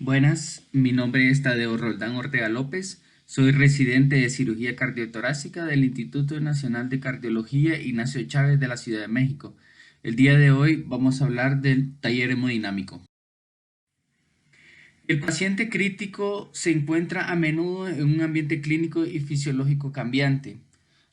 Buenas, mi nombre es Tadeo Roldán Ortega López, soy residente de cirugía cardiotorácica del Instituto Nacional de Cardiología Ignacio Chávez de la Ciudad de México. El día de hoy vamos a hablar del taller hemodinámico. El paciente crítico se encuentra a menudo en un ambiente clínico y fisiológico cambiante.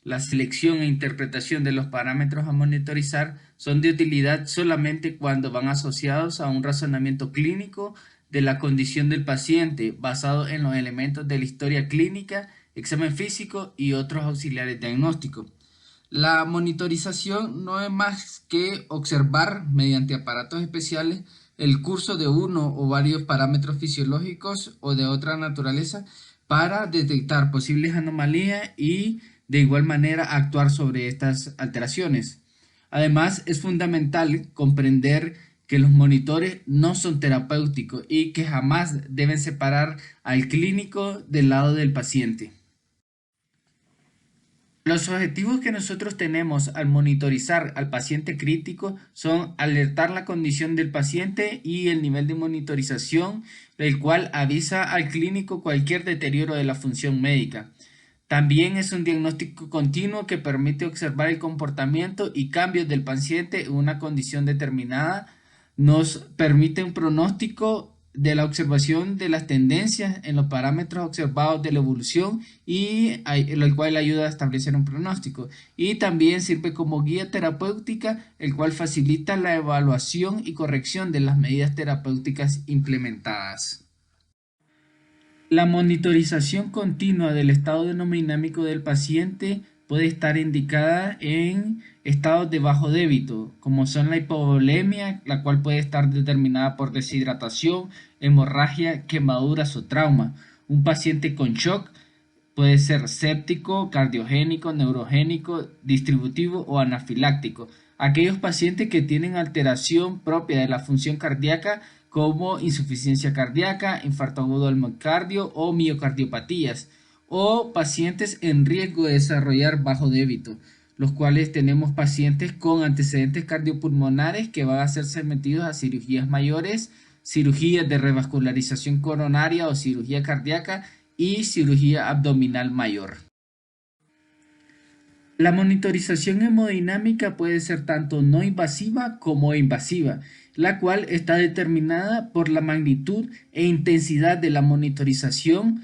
La selección e interpretación de los parámetros a monitorizar son de utilidad solamente cuando van asociados a un razonamiento clínico de la condición del paciente basado en los elementos de la historia clínica, examen físico y otros auxiliares diagnósticos. La monitorización no es más que observar mediante aparatos especiales el curso de uno o varios parámetros fisiológicos o de otra naturaleza para detectar posibles anomalías y de igual manera actuar sobre estas alteraciones. Además, es fundamental comprender que los monitores no son terapéuticos y que jamás deben separar al clínico del lado del paciente. Los objetivos que nosotros tenemos al monitorizar al paciente crítico son alertar la condición del paciente y el nivel de monitorización, el cual avisa al clínico cualquier deterioro de la función médica. También es un diagnóstico continuo que permite observar el comportamiento y cambios del paciente en una condición determinada. Nos permite un pronóstico de la observación de las tendencias en los parámetros observados de la evolución y el cual ayuda a establecer un pronóstico. Y también sirve como guía terapéutica, el cual facilita la evaluación y corrección de las medidas terapéuticas implementadas. La monitorización continua del estado hemodinámico del paciente puede estar indicada en estados de bajo débito, como son la hipovolemia, la cual puede estar determinada por deshidratación, hemorragia, quemaduras o trauma. Un paciente con shock puede ser séptico, cardiogénico, neurogénico, distributivo o anafiláctico. Aquellos pacientes que tienen alteración propia de la función cardíaca como insuficiencia cardíaca, infarto agudo del miocardio o miocardiopatías, o pacientes en riesgo de desarrollar bajo débito, los cuales tenemos pacientes con antecedentes cardiopulmonares que van a ser sometidos a cirugías mayores, cirugías de revascularización coronaria o cirugía cardíaca y cirugía abdominal mayor. La monitorización hemodinámica puede ser tanto no invasiva como invasiva, la cual está determinada por la magnitud e intensidad de la monitorización,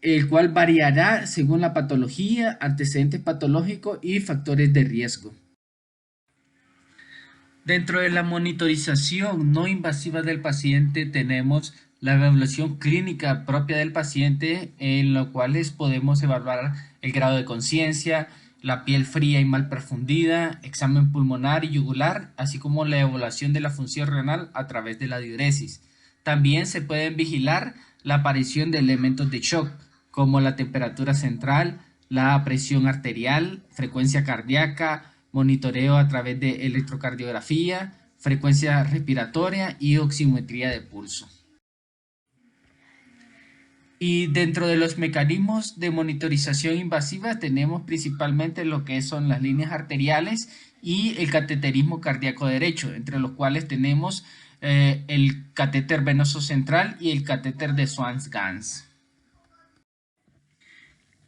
el cual variará según la patología, antecedentes patológicos y factores de riesgo. Dentro de la monitorización no invasiva del paciente tenemos la evaluación clínica propia del paciente, en lo cuales podemos evaluar el grado de conciencia, la piel fría y mal perfundida, examen pulmonar y yugular, así como la evaluación de la función renal a través de la diuresis. También se pueden vigilar la aparición de elementos de shock, como la temperatura central, la presión arterial, frecuencia cardíaca, monitoreo a través de electrocardiografía, frecuencia respiratoria y oximetría de pulso. Y dentro de los mecanismos de monitorización invasiva tenemos principalmente lo que son las líneas arteriales y el cateterismo cardíaco derecho, entre los cuales tenemos el catéter venoso central y el catéter de Swan-Ganz.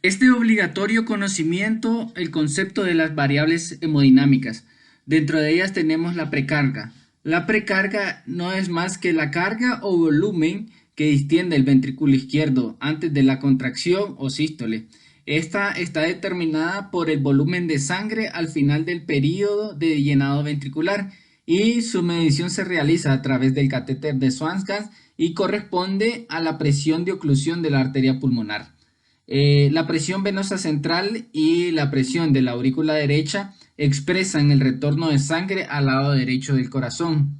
Es de obligatorio conocimiento el concepto de las variables hemodinámicas. Dentro de ellas tenemos la precarga. La precarga no es más que la carga o volumen que distiende el ventrículo izquierdo antes de la contracción o sístole. Esta está determinada por el volumen de sangre al final del período de llenado ventricular y su medición se realiza a través del catéter de Swan-Ganz y corresponde a la presión de oclusión de la arteria pulmonar. La presión venosa central y la presión de la aurícula derecha expresan el retorno de sangre al lado derecho del corazón.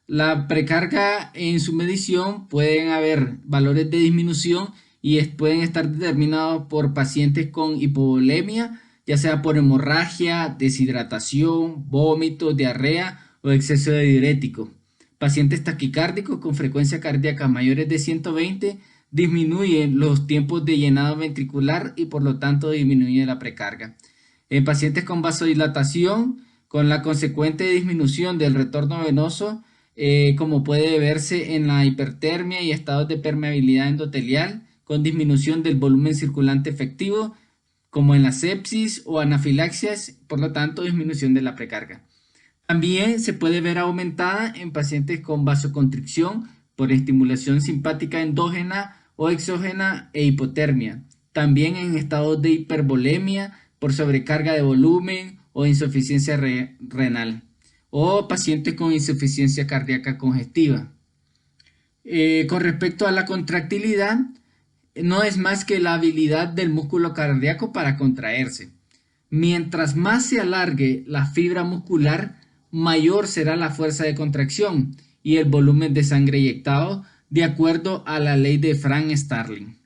La precarga en su medición pueden haber valores de disminución y pueden estar determinados por pacientes con hipovolemia, ya sea por hemorragia, deshidratación, vómito, diarrea o exceso de diurético. Pacientes taquicárdicos con frecuencia cardíaca mayores de 120 disminuyen los tiempos de llenado ventricular y por lo tanto disminuye la precarga. En pacientes con vasodilatación, con la consecuente disminución del retorno venoso, como puede verse en la hipertermia y estados de permeabilidad endotelial, con disminución del volumen circulante efectivo, como en la sepsis o anafilaxias, por lo tanto, disminución de la precarga. También se puede ver aumentada en pacientes con vasoconstricción por estimulación simpática endógena o exógena e hipotermia. También en estados de hipervolemia por sobrecarga de volumen o insuficiencia renal. O pacientes con insuficiencia cardíaca congestiva. Con respecto a la contractilidad, no es más que la habilidad del músculo cardíaco para contraerse. Mientras más se alargue la fibra muscular, mayor será la fuerza de contracción y el volumen de sangre inyectado, de acuerdo a la ley de Frank-Starling.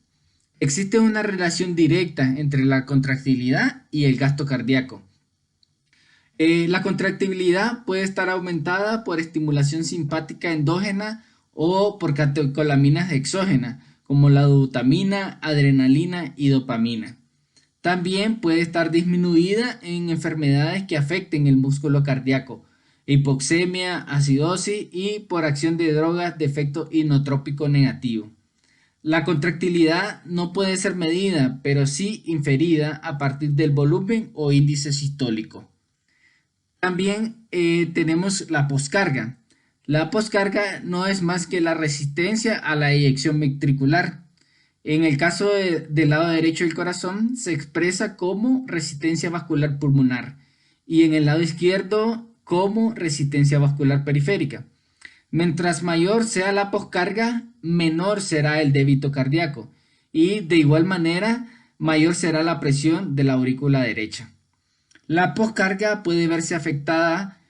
Existe una relación directa entre la contractilidad y el gasto cardíaco. La contractibilidad puede estar aumentada por estimulación simpática endógena o por catecolaminas exógenas, como la dobutamina, adrenalina y dopamina. También puede estar disminuida en enfermedades que afecten el músculo cardíaco, hipoxemia, acidosis y por acción de drogas de efecto inotrópico negativo. La contractilidad no puede ser medida, pero sí inferida a partir del volumen o índice sistólico. También tenemos la poscarga. La poscarga no es más que la resistencia a la eyección ventricular. En el caso del lado derecho del corazón se expresa como resistencia vascular pulmonar y en el lado izquierdo como resistencia vascular periférica. Mientras mayor sea la poscarga, menor será el débito cardíaco y de igual manera mayor será la presión de la aurícula derecha. La poscarga puede verse afectada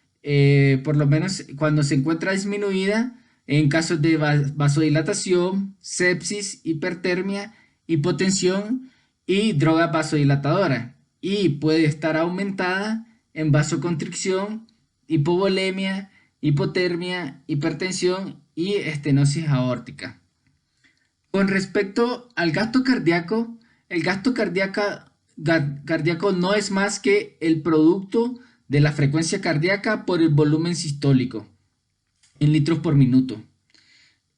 por lo menos cuando se encuentra disminuida en casos de vasodilatación, sepsis, hipertermia, hipotensión y droga vasodilatadora, y puede estar aumentada en vasoconstricción, hipovolemia, hipotermia, hipertensión y estenosis aórtica. Con respecto al gasto cardíaco, el gasto cardíaco no es más que el producto de la frecuencia cardíaca por el volumen sistólico en litros por minuto.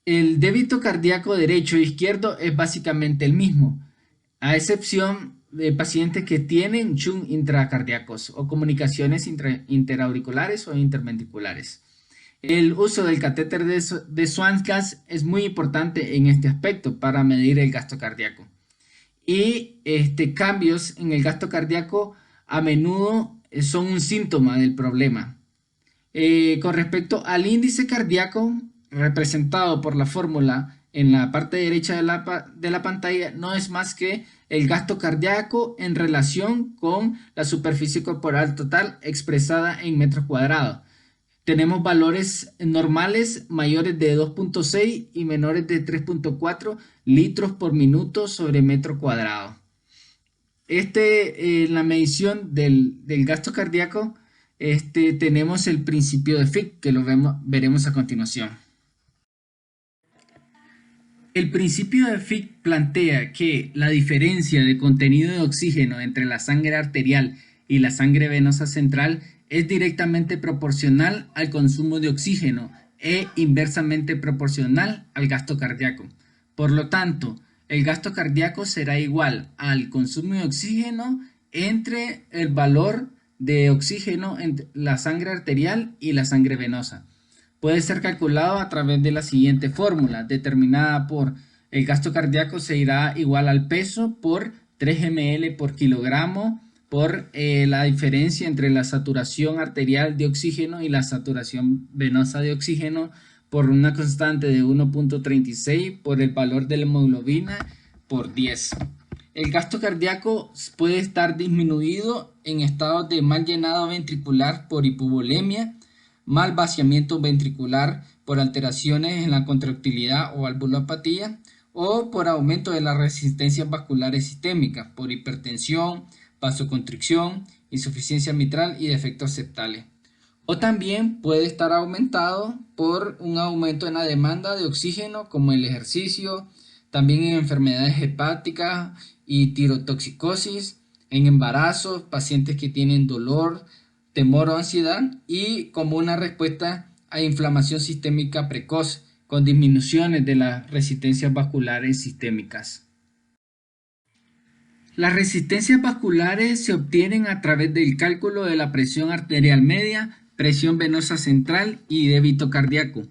El débito cardíaco derecho e izquierdo es básicamente el mismo, a excepción de pacientes que tienen shunt intracardíacos o comunicaciones interauriculares o interventriculares. El uso del catéter de Swankas es muy importante en este aspecto para medir el gasto cardíaco. Y cambios en el gasto cardíaco a menudo son un síntoma del problema. Con respecto al índice cardíaco, representado por la fórmula en la parte derecha de la pantalla, no es más que el gasto cardíaco en relación con la superficie corporal total expresada en metros cuadrados. Tenemos valores normales mayores de 2.6 y menores de 3.4 litros por minuto sobre metro cuadrado. En la medición del gasto cardíaco, tenemos el principio de Fick, que lo veremos a continuación. El principio de Fick plantea que la diferencia de contenido de oxígeno entre la sangre arterial y la sangre venosa central es directamente proporcional al consumo de oxígeno e inversamente proporcional al gasto cardíaco. Por lo tanto, el gasto cardíaco será igual al consumo de oxígeno entre el valor de oxígeno entre la sangre arterial y la sangre venosa. Puede ser calculado a través de la siguiente fórmula, determinada por el gasto cardíaco se irá igual al peso por 3 ml por kilogramo por la diferencia entre la saturación arterial de oxígeno y la saturación venosa de oxígeno por una constante de 1.36 por el valor de la hemoglobina por 10. El gasto cardíaco puede estar disminuido en estados de mal llenado ventricular por hipovolemia, mal vaciamiento ventricular por alteraciones en la contractilidad o valvulopatía o por aumento de las resistencias vasculares sistémicas por hipertensión, vasoconstricción, insuficiencia mitral y defectos septales. O también puede estar aumentado por un aumento en la demanda de oxígeno como el ejercicio, también en enfermedades hepáticas y tirotoxicosis, en embarazos, pacientes que tienen dolor, temor o ansiedad y como una respuesta a inflamación sistémica precoz, con disminuciones de las resistencias vasculares sistémicas. Las resistencias vasculares se obtienen a través del cálculo de la presión arterial media, presión venosa central y débito cardíaco.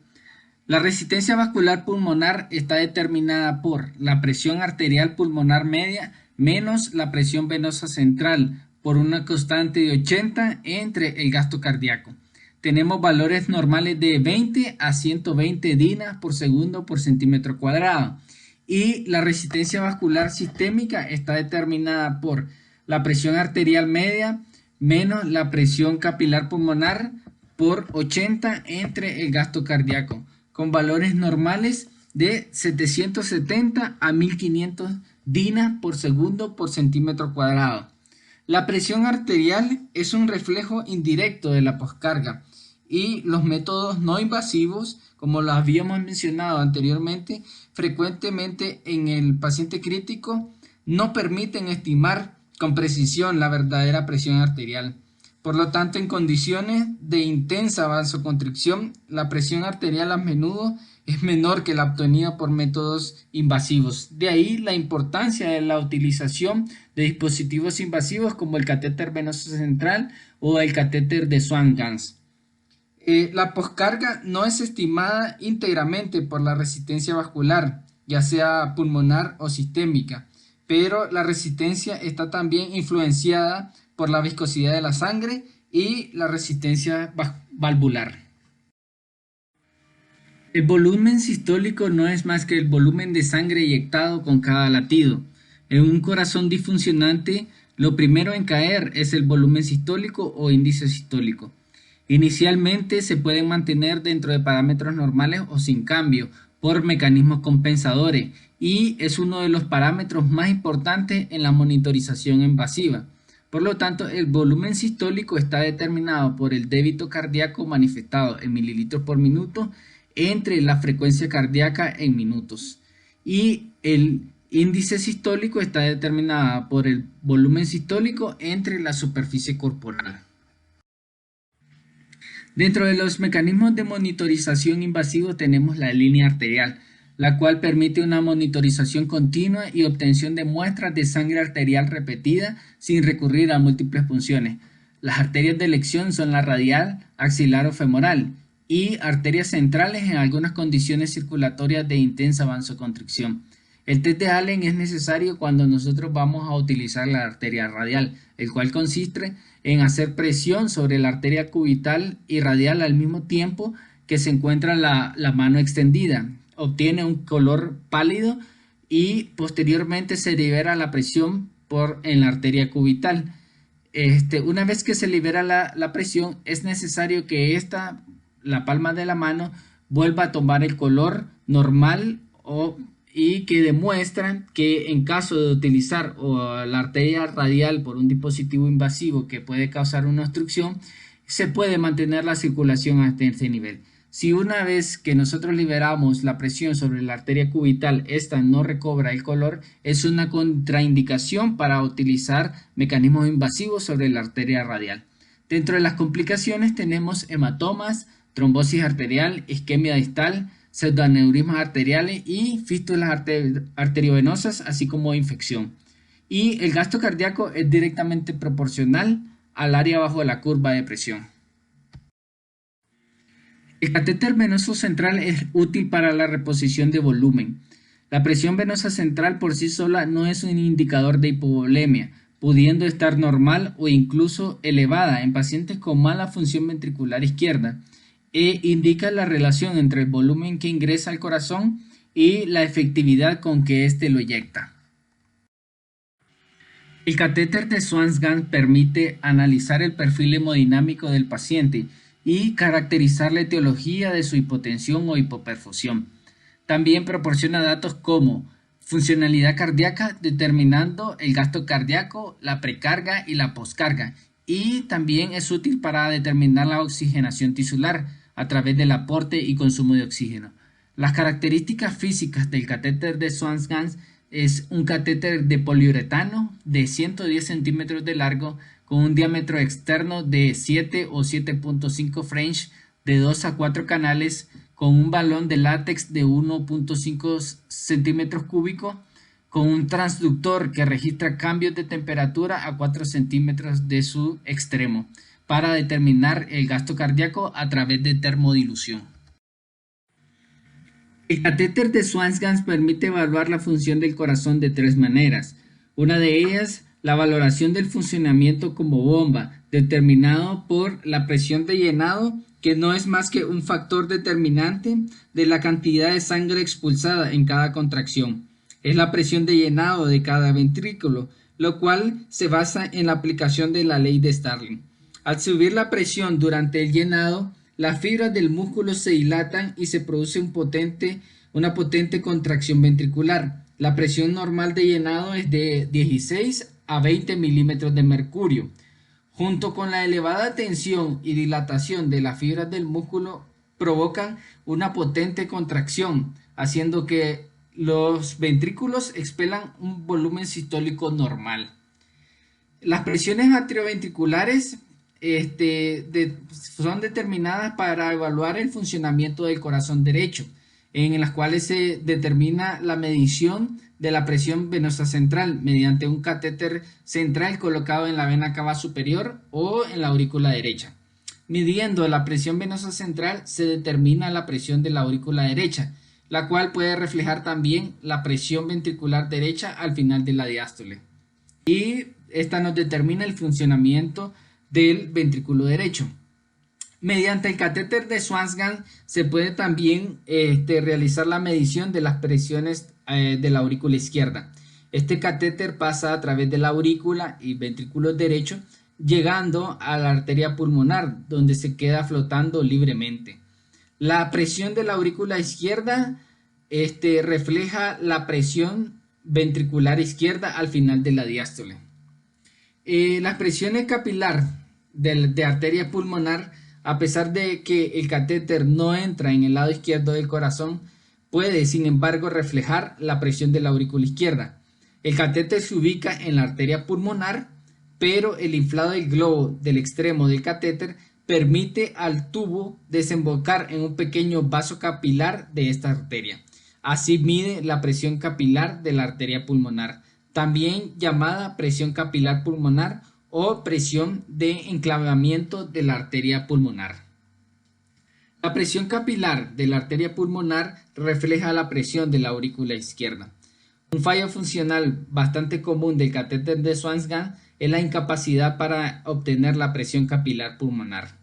La resistencia vascular pulmonar está determinada por la presión arterial pulmonar media menos la presión venosa central por una constante de 80 entre el gasto cardíaco. Tenemos valores normales de 20 a 120 dinas por segundo por centímetro cuadrado. Y la resistencia vascular sistémica está determinada por la presión arterial media menos la presión capilar pulmonar por 80 entre el gasto cardíaco, con valores normales de 770 a 1500 dinas por segundo por centímetro cuadrado. La presión arterial es un reflejo indirecto de la poscarga y los métodos no invasivos, como lo habíamos mencionado anteriormente, frecuentemente en el paciente crítico no permiten estimar con precisión la verdadera presión arterial. Por lo tanto, en condiciones de intensa vasoconstricción, la presión arterial a menudo es menor que la obtenida por métodos invasivos. De ahí la importancia de la utilización de dispositivos invasivos como el catéter venoso central o el catéter de Swan-Ganz. La poscarga no es estimada íntegramente por la resistencia vascular, ya sea pulmonar o sistémica, pero la resistencia está también influenciada por la viscosidad de la sangre y la resistencia valvular. El volumen sistólico no es más que el volumen de sangre eyectado con cada latido. En un corazón disfuncionante, lo primero en caer es el volumen sistólico o índice sistólico. Inicialmente se pueden mantener dentro de parámetros normales o sin cambio por mecanismos compensadores y es uno de los parámetros más importantes en la monitorización invasiva. Por lo tanto, el volumen sistólico está determinado por el débito cardíaco manifestado en mililitros por minuto entre la frecuencia cardíaca en minutos y el índice sistólico está determinado por el volumen sistólico entre la superficie corporal. Dentro de los mecanismos de monitorización invasivo tenemos la línea arterial, la cual permite una monitorización continua y obtención de muestras de sangre arterial repetida sin recurrir a múltiples punciones. Las arterias de elección son la radial, axilar o femoral y arterias centrales en algunas condiciones circulatorias de intensa vasoconstricción. El test de Allen es necesario cuando nosotros vamos a utilizar la arteria radial, el cual consiste en hacer presión sobre la arteria cubital y radial al mismo tiempo que se encuentra la mano extendida. Obtiene un color pálido y posteriormente se libera la presión en la arteria cubital. Una vez que se libera la presión, es necesario que la palma de la mano vuelva a tomar el color normal y que demuestran que en caso de utilizar la arteria radial por un dispositivo invasivo que puede causar una obstrucción, se puede mantener la circulación hasta ese nivel. Si una vez que nosotros liberamos la presión sobre la arteria cubital, esta no recobra el color, es una contraindicación para utilizar mecanismos invasivos sobre la arteria radial. Dentro de las complicaciones tenemos hematomas, trombosis arterial, isquemia distal, pseudoaneurismas arteriales y fístulas arteriovenosas, así como infección. Y el gasto cardíaco es directamente proporcional al área bajo la curva de presión. El catéter venoso central es útil para la reposición de volumen. La presión venosa central por sí sola no es un indicador de hipovolemia, pudiendo estar normal o incluso elevada en pacientes con mala función ventricular izquierda. Indica la relación entre el volumen que ingresa al corazón y la efectividad con que éste lo eyecta. El catéter de Swan-Ganz permite analizar el perfil hemodinámico del paciente y caracterizar la etiología de su hipotensión o hipoperfusión. También proporciona datos como funcionalidad cardíaca, determinando el gasto cardíaco, la precarga y la poscarga, y también es útil para determinar la oxigenación tisular a través del aporte y consumo de oxígeno. Las características físicas del catéter de Swan-Ganz es un catéter de poliuretano de 110 centímetros de largo con un diámetro externo de 7 o 7.5 French de 2 a 4 canales con un balón de látex de 1.5 centímetros cúbicos con un transductor que registra cambios de temperatura a 4 centímetros de su extremo para determinar el gasto cardíaco a través de termodilución. El catéter de Swan-Ganz permite evaluar la función del corazón de 3 maneras. Una de ellas, la valoración del funcionamiento como bomba, determinado por la presión de llenado, que no es más que un factor determinante de la cantidad de sangre expulsada en cada contracción. Es la presión de llenado de cada ventrículo, lo cual se basa en la aplicación de la ley de Starling. Al subir la presión durante el llenado, las fibras del músculo se dilatan y se produce una potente contracción ventricular. La presión normal de llenado es de 16 a 20 milímetros de mercurio. Junto con la elevada tensión y dilatación de las fibras del músculo provocan una potente contracción, haciendo que los ventrículos expelan un volumen sistólico normal. Las presiones atrioventriculares son determinadas para evaluar el funcionamiento del corazón derecho, en las cuales se determina la medición de la presión venosa central mediante un catéter central colocado en la vena cava superior o en la aurícula derecha. Midiendo la presión venosa central se determina la presión de la aurícula derecha, la cual puede reflejar también la presión ventricular derecha al final de la diástole. Y esta nos determina el funcionamiento del ventrículo derecho. Mediante el catéter de Swan-Ganz se puede también realizar la medición de las presiones de la aurícula izquierda. Este catéter pasa a través de la aurícula y ventrículo derecho, llegando a la arteria pulmonar, donde se queda flotando libremente. La presión de la aurícula izquierda refleja la presión ventricular izquierda al final de la diástole. Las presiones capilar de arteria pulmonar, a pesar de que el catéter no entra en el lado izquierdo del corazón, puede sin embargo reflejar la presión de la aurícula izquierda. El catéter se ubica en la arteria pulmonar, pero el inflado del globo del extremo del catéter permite al tubo desembocar en un pequeño vaso capilar de esta arteria. Así mide la presión capilar de la arteria pulmonar, también llamada presión capilar pulmonar o presión de enclavamiento de la arteria pulmonar. La presión capilar de la arteria pulmonar refleja la presión de la aurícula izquierda. Un fallo funcional bastante común del catéter de Swan-Ganz es la incapacidad para obtener la presión capilar pulmonar.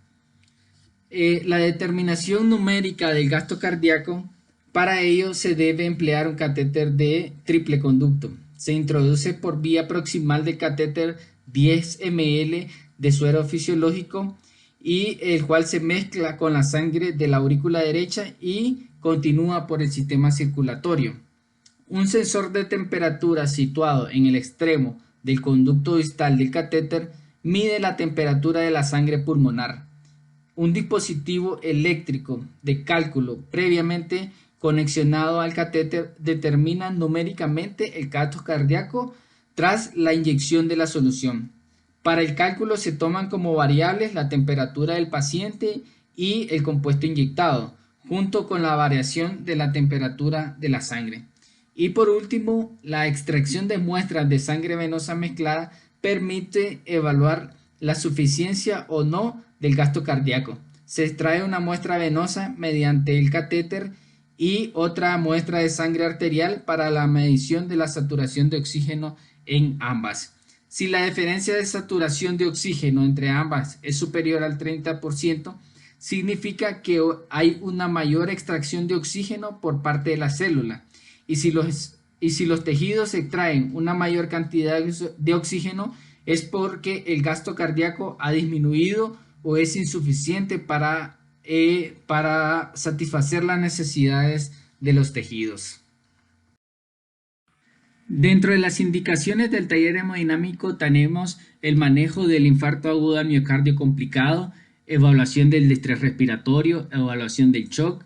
La determinación numérica del gasto cardíaco, para ello se debe emplear un catéter de triple conducto. Se introduce por vía proximal del catéter 10 ml de suero fisiológico y el cual se mezcla con la sangre de la aurícula derecha y continúa por el sistema circulatorio. Un sensor de temperatura situado en el extremo del conducto distal del catéter mide la temperatura de la sangre pulmonar. Un dispositivo eléctrico de cálculo previamente conexionado al catéter determina numéricamente el gasto cardíaco tras la inyección de la solución. Para el cálculo se toman como variables la temperatura del paciente y el compuesto inyectado, junto con la variación de la temperatura de la sangre. Y por último, la extracción de muestras de sangre venosa mezclada permite evaluar la suficiencia o no del gasto cardíaco. Se extrae una muestra venosa mediante el catéter y otra muestra de sangre arterial para la medición de la saturación de oxígeno en ambas. Si la diferencia de saturación de oxígeno entre ambas es superior al 30%, significa que hay una mayor extracción de oxígeno por parte de la célula. Y si los tejidos extraen una mayor cantidad de oxígeno, es porque el gasto cardíaco ha disminuido o es insuficiente para satisfacer las necesidades de los tejidos. Dentro de las indicaciones del taller hemodinámico tenemos el manejo del infarto agudo al miocardio complicado, evaluación del estrés respiratorio, evaluación del shock,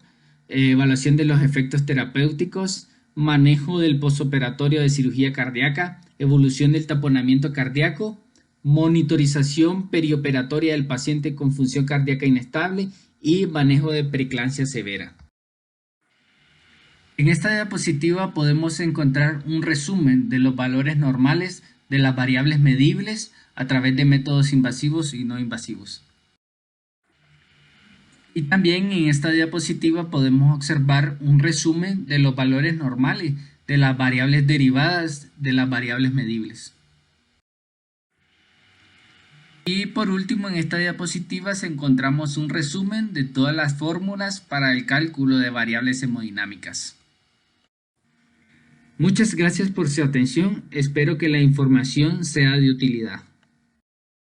evaluación de los efectos terapéuticos, manejo del postoperatorio de cirugía cardíaca, evolución del taponamiento cardíaco, monitorización perioperatoria del paciente con función cardíaca inestable y manejo de preeclampsia severa. En esta diapositiva podemos encontrar un resumen de los valores normales de las variables medibles a través de métodos invasivos y no invasivos. Y también en esta diapositiva podemos observar un resumen de los valores normales de las variables derivadas de las variables medibles. Y por último, en esta diapositiva encontramos un resumen de todas las fórmulas para el cálculo de variables hemodinámicas. Muchas gracias por su atención, espero que la información sea de utilidad.